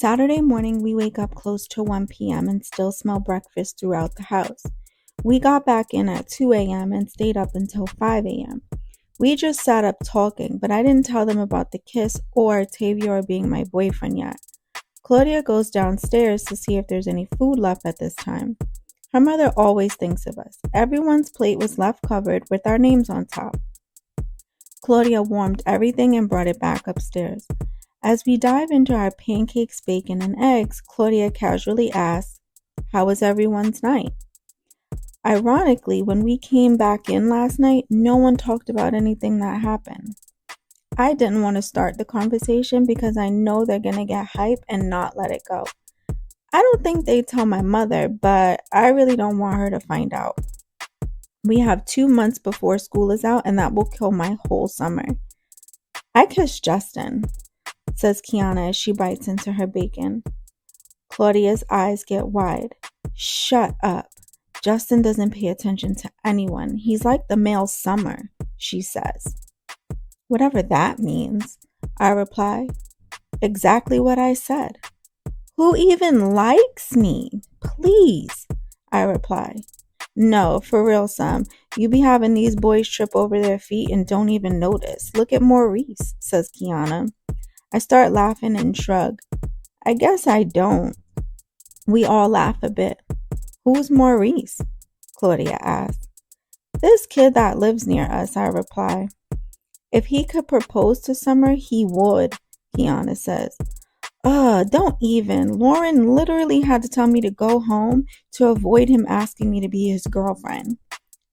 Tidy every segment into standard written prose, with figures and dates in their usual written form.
Saturday morning, we wake up close to 1 p.m. and still smell breakfast throughout the house. We got back in at 2 a.m. and stayed up until 5 a.m. We just sat up talking, but I didn't tell them about the kiss or Tavior being my boyfriend yet. Claudia goes downstairs to see if there's any food left at this time. Her mother always thinks of us. Everyone's plate was left covered with our names on top. Claudia warmed everything and brought it back upstairs. As we dive into our pancakes, bacon, and eggs, Claudia casually asks, "How was everyone's night?" Ironically, when we came back in last night, no one talked about anything that happened. I didn't want to start the conversation because I know they're going to get hype and not let it go. I don't think they tell my mother, but I really don't want her to find out. We have 2 months before school is out, and that will kill my whole summer. "I kissed Justin," says Kiana as she bites into her bacon. Claudia's eyes get wide. "Shut up. Justin doesn't pay attention to anyone. He's like the male summer," she says. "Whatever that means," I reply. "Exactly what I said." "Who even likes me? Please," I reply. "No, for real, Sam. You be having these boys trip over their feet and don't even notice. Look at Maurice," says Kiana. I start laughing and shrug. "I guess I don't." We all laugh a bit. "Who's Maurice?" Claudia asks. "This kid that lives near us," I reply. "If he could propose to Summer, he would," Kiana says. Don't even. Lauren literally had to tell me to go home to avoid him asking me to be his girlfriend."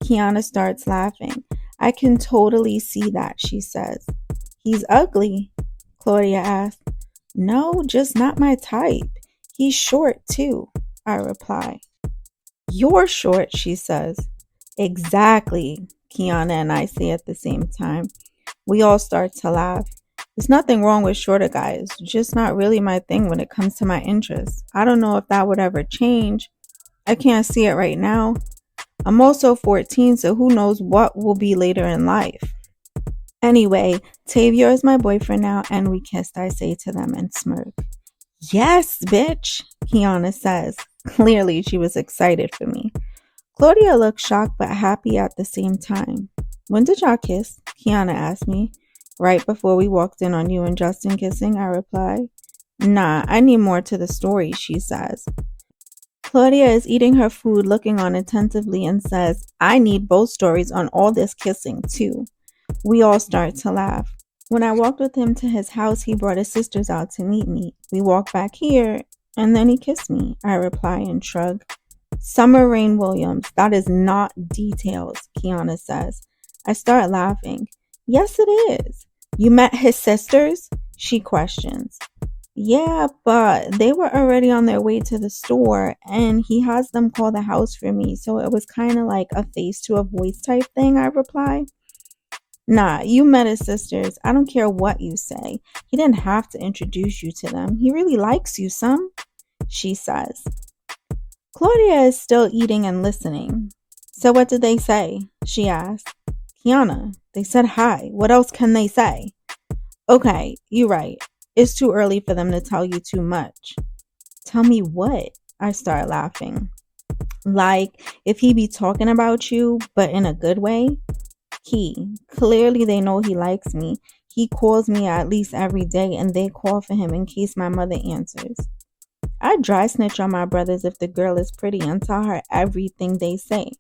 Kiana starts laughing. "I can totally see that," she says. "He's ugly?" Claudia asks. "No, just not my type. He's short too," I reply. "You're short," she says. "Exactly," Kiana and I say at the same time. We all start to laugh. There's nothing wrong with shorter guys, just not really my thing when it comes to my interests. I don't know if that would ever change. I can't see it right now. I'm also 14, so who knows what will be later in life. Anyway, Tavior is my boyfriend now, and we kissed, I say to them and smirk. "Yes, bitch," Kiana says. Clearly, she was excited for me. Claudia looks shocked but happy at the same time. "When did y'all kiss?" Kiana asked me. "Right before we walked in on you and Justin kissing," I reply. "Nah, I need more to the story," she says. Claudia is eating her food, looking on attentively, and says, "I need both stories on all this kissing, too." We all start to laugh. When I walked with him to his house, he brought his sisters out to meet me. We walked back here, and then he kissed me, I reply and shrug. "Summer Rayne Williams, that is not details," Kiana says. I start laughing. "Yes, it is." "You met his sisters?" she questions. "Yeah, but they were already on their way to the store, and he has them call the house for me, so it was kind of like a face to a voice type thing," I reply. "Nah, you met his sisters. I don't care what you say. He didn't have to introduce you to them. He really likes you, some," she says. Claudia is still eating and listening. "So what did they say?" she asked. "Kiana, they said hi. What else can they say?" "Okay, you're right. It's too early for them to tell you too much." "Tell me what?" I start laughing. "Like, if he be talking about you, but in a good way?" Clearly they know he likes me. He calls me at least every day, and they call for him in case my mother answers. I dry snitch on my brothers if the girl is pretty and tell her everything they say.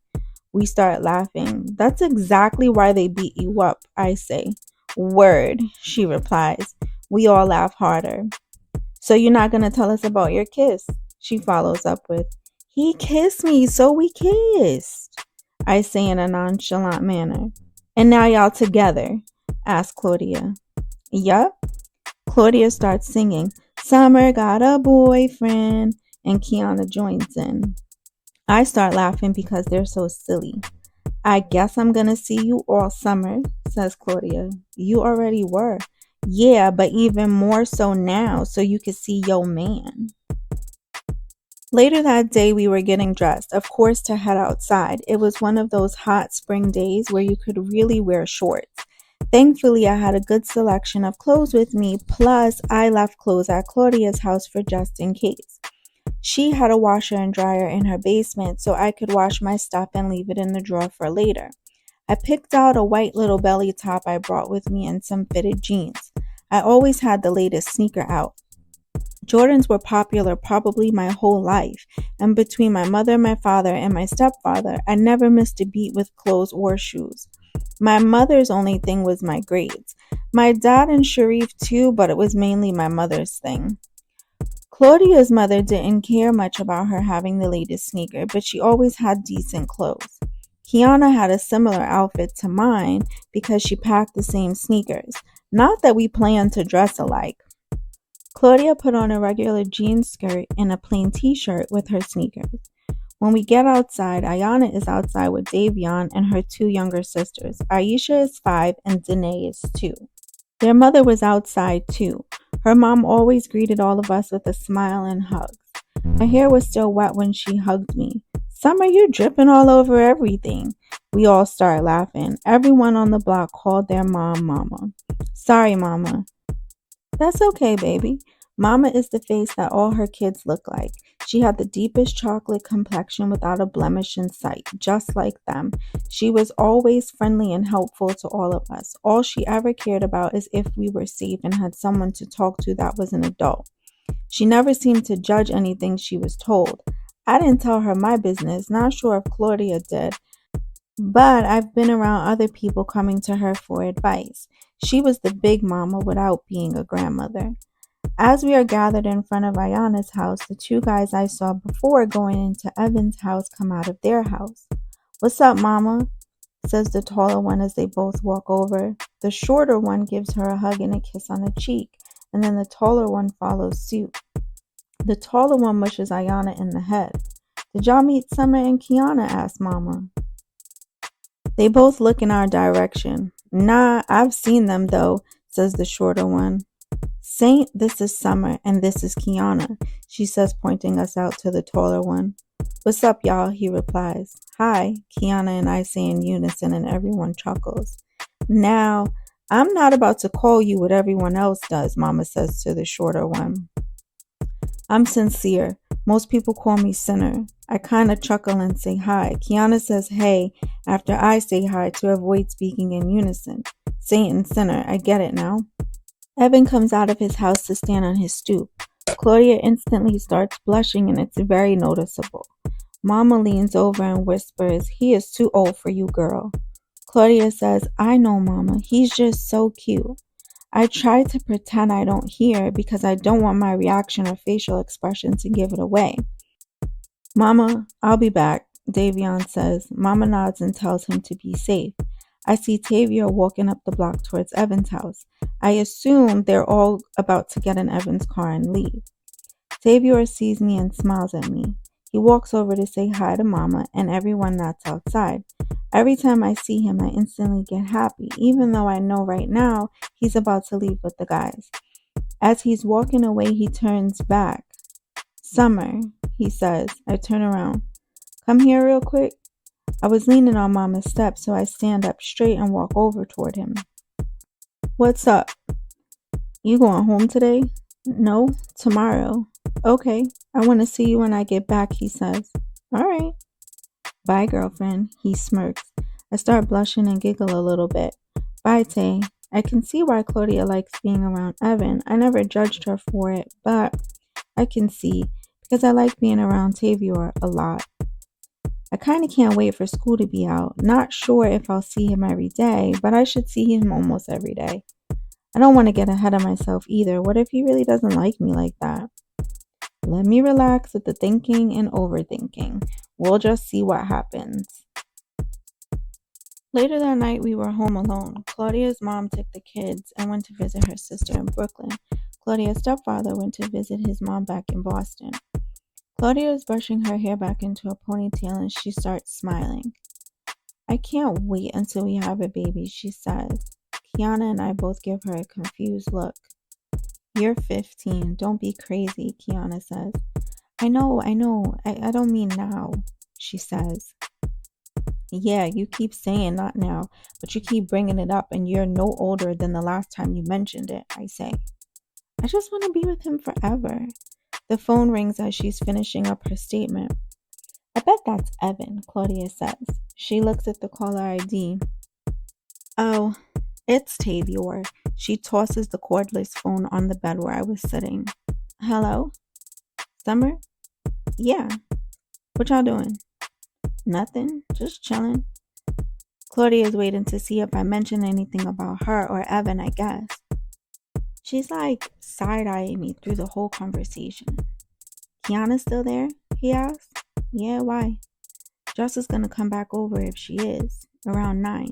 We start laughing. "That's exactly why they beat you up," I say. "Word," she replies. We all laugh harder. "So you're not going to tell us about your kiss?" she follows up with. "He kissed me, so we kissed," I say in a nonchalant manner. "And now y'all together?" asks Claudia. "Yup." Claudia starts singing, "Summer got a boyfriend," and Kiana joins in. I start laughing because they're so silly. "I guess I'm gonna see you all summer," says Claudia. "You already were." "Yeah, but even more so now, so you could see your man." Later that day, we were getting dressed, of course, to head outside. It was one of those hot spring days where you could really wear shorts. Thankfully, I had a good selection of clothes with me, plus I left clothes at Claudia's house for just in case. She had a washer and dryer in her basement, so I could wash my stuff and leave it in the drawer for later. I picked out a white little belly top I brought with me and some fitted jeans. I always had the latest sneaker out. Jordans were popular probably my whole life, and between my mother, my father, and my stepfather, I never missed a beat with clothes or shoes. My mother's only thing was my grades. My dad and Sharif too, but it was mainly my mother's thing. Claudia's mother didn't care much about her having the latest sneaker, but she always had decent clothes. Kiana had a similar outfit to mine because she packed the same sneakers. Not that we planned to dress alike. Claudia put on a regular jeans skirt and a plain t-shirt with her sneakers. When we get outside, Ayana is outside with Davion and her two younger sisters. Aisha is 5 and Danae is 2. Their mother was outside too. Her mom always greeted all of us with a smile and hugs. My hair was still wet when she hugged me. Summer, you're dripping all over everything. We all started laughing. Everyone on the block called their mom Mama. Sorry, Mama. That's okay, baby. Mama is the face that all her kids look like. She had the deepest chocolate complexion without a blemish in sight, just like them. She was always friendly and helpful to all of us. All she ever cared about is if we were safe and had someone to talk to that was an adult. She never seemed to judge anything she was told. I didn't tell her my business, not sure if Claudia did, but I've been around other people coming to her for advice. She was the big mama without being a grandmother. As we are gathered in front of Ayana's house, the two guys I saw before going into Evan's house come out of their house. "What's up, Mama?" says the taller one as they both walk over. The shorter one gives her a hug and a kiss on the cheek, and then the taller one follows suit. The taller one mushes Ayana in the head. "Did y'all meet Summer and Kiana?" asks Mama. They both look in our direction. "Nah, I've seen them though," says the shorter one. "Saint, this is Summer, and this is Kiana," she says, pointing us out to the taller one. "What's up, y'all?" he replies. "Hi," Kiana and I say in unison, and everyone chuckles. "Now, I'm not about to call you what everyone else does," Mama says to the shorter one. "I'm sincere. Most people call me Sinner." I kind of chuckle and say hi. Kiana says hey after I say hi to avoid speaking in unison. Saint and Sinner, I get it now. Evan comes out of his house to stand on his stoop. Claudia instantly starts blushing and it's very noticeable. Mama leans over and whispers, "He is too old for you, girl." Claudia says, "I know, Mama. He's just so cute." I try to pretend I don't hear because I don't want my reaction or facial expression to give it away. "Mama, I'll be back," Davion says. Mama nods and tells him to be safe. I see Tavia walking up the block towards Evan's house. I assume they're all about to get in Evan's car and leave. Tavia sees me and smiles at me. He walks over to say hi to Mama and everyone that's outside. Every time I see him, I instantly get happy, even though I know right now he's about to leave with the guys. As he's walking away, he turns back. "Summer," he says. I turn around. "Come here real quick." I was leaning on Mama's step, so I stand up straight and walk over toward him. "What's up? You going home today?" "No, tomorrow." "Okay, I want to see you when I get back," he says. "All right." "Bye, girlfriend," he smirks. I start blushing and giggle a little bit. "Bye, Tay." I can see why Claudia likes being around Evan. I never judged her for it, but I can see because I like being around Tavia a lot. I kind of can't wait for school to be out. Not sure if I'll see him every day, but I should see him almost every day. I don't want to get ahead of myself either. What if he really doesn't like me like that? Let me relax with the thinking and overthinking. We'll just see what happens. Later that night, we were home alone. Claudia's mom took the kids and went to visit her sister in Brooklyn. Claudia's stepfather went to visit his mom back in Boston. Claudia is brushing her hair back into a ponytail and she starts smiling. "I can't wait until we have a baby," she says. Kiana and I both give her a confused look. "You're 15. Don't be crazy," Kiana says. I know. I don't mean now," she says. Yeah, you keep saying not now, but you keep bringing it up, and you're no older than the last time you mentioned it, I say. I just want to be with him forever. The phone rings as she's finishing up her statement. I bet that's Evan, Claudia says. She looks at the caller ID. Oh, it's Tavior. She tosses the cordless phone on the bed where I was sitting. Hello? Summer? Yeah. What y'all doing? Nothing. Just chilling. Claudia's waiting to see if I mention anything about her or Evan, I guess. She's like side-eyeing me through the whole conversation. Kiana's still there? He asks. Yeah, why? Jess is gonna come back over if she is, around 9.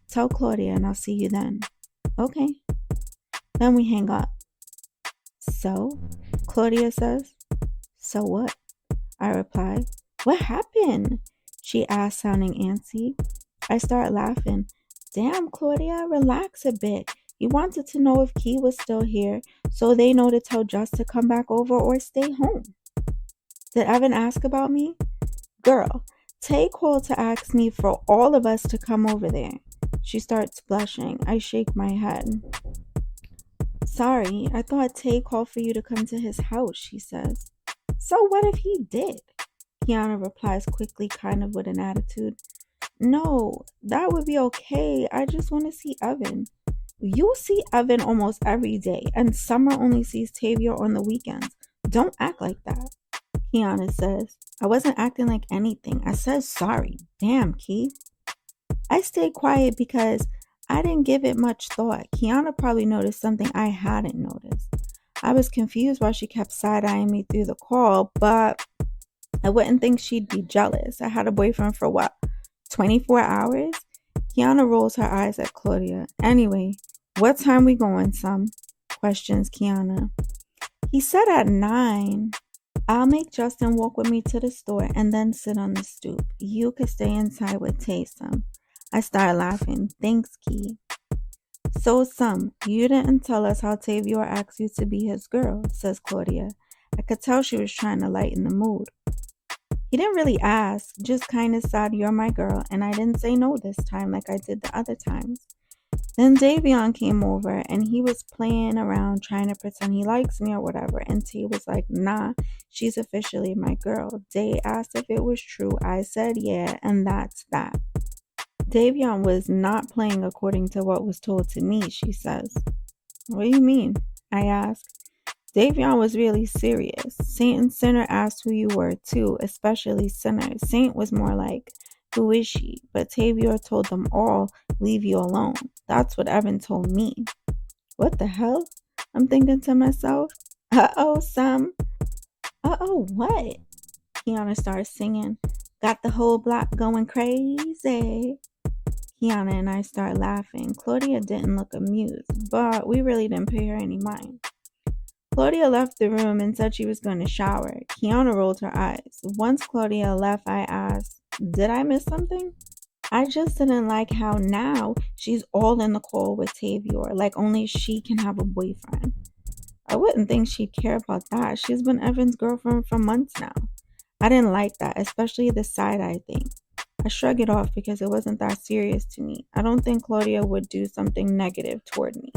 Tell Claudia and I'll see you then. Okay. Then we hang up. So? Claudia says. So what? I reply. What happened? She asks, sounding antsy. I start laughing. Damn, Claudia, relax a bit. He wanted to know if Key was still here, so they know to tell Jess to come back over or stay home. Did Evan ask about me? Girl, Tay called to ask me for all of us to come over there. She starts blushing. I shake my head. Sorry, I thought Tay called for you to come to his house, she says. So what if he did? Kiana replies quickly, kind of with an attitude. No, that would be okay. I just want to see Evan. You see Evan almost every day, and Summer only sees Tavia on the weekends. Don't act like that, Kiana says. I wasn't acting like anything. I said sorry. Damn, Key. I stayed quiet because I didn't give it much thought. Kiana probably noticed something I hadn't noticed. I was confused why she kept side-eyeing me through the call, but I wouldn't think she'd be jealous. I had a boyfriend for what, 24 hours? Kiana rolls her eyes at Claudia. Anyway, what time we going, Some? Questions Kiana. He said at 9. I'll make Justin walk with me to the store and then sit on the stoop. You could stay inside with Tay, Some. I start laughing. Thanks, Key. So, Some, you didn't tell us how Tavior asked you to be his girl, says Claudia. I could tell she was trying to lighten the mood. He didn't really ask, just kind of said, you're my girl, and I didn't say no this time like I did the other times. Then Davion came over, and he was playing around trying to pretend he likes me or whatever, and T was like, nah, she's officially my girl. Day asked if it was true. I said yeah, and that's that. Davion was not playing according to what was told to me, she says. What do you mean? I ask. Davion was really serious. Saint and Sinner asked who you were too, especially Sinner. Saint was more like, who is she? But Tavior told them all, leave you alone. That's what Evan told me. What the hell? I'm thinking to myself. Uh-oh, Sam. Uh-oh, what? Kiana starts singing. Got the whole block going crazy. Kiana and I start laughing. Claudia didn't look amused, but we really didn't pay her any mind. Claudia left the room and said she was going to shower. Kiana rolled her eyes. Once Claudia left, I asked, did I miss something? I just didn't like how now she's all in the call with Tavior, like only she can have a boyfriend. I wouldn't think she'd care about that. She's been Evan's girlfriend for months now. I didn't like that, especially the side-eye thing. I shrug it off because it wasn't that serious to me. I don't think Claudia would do something negative toward me.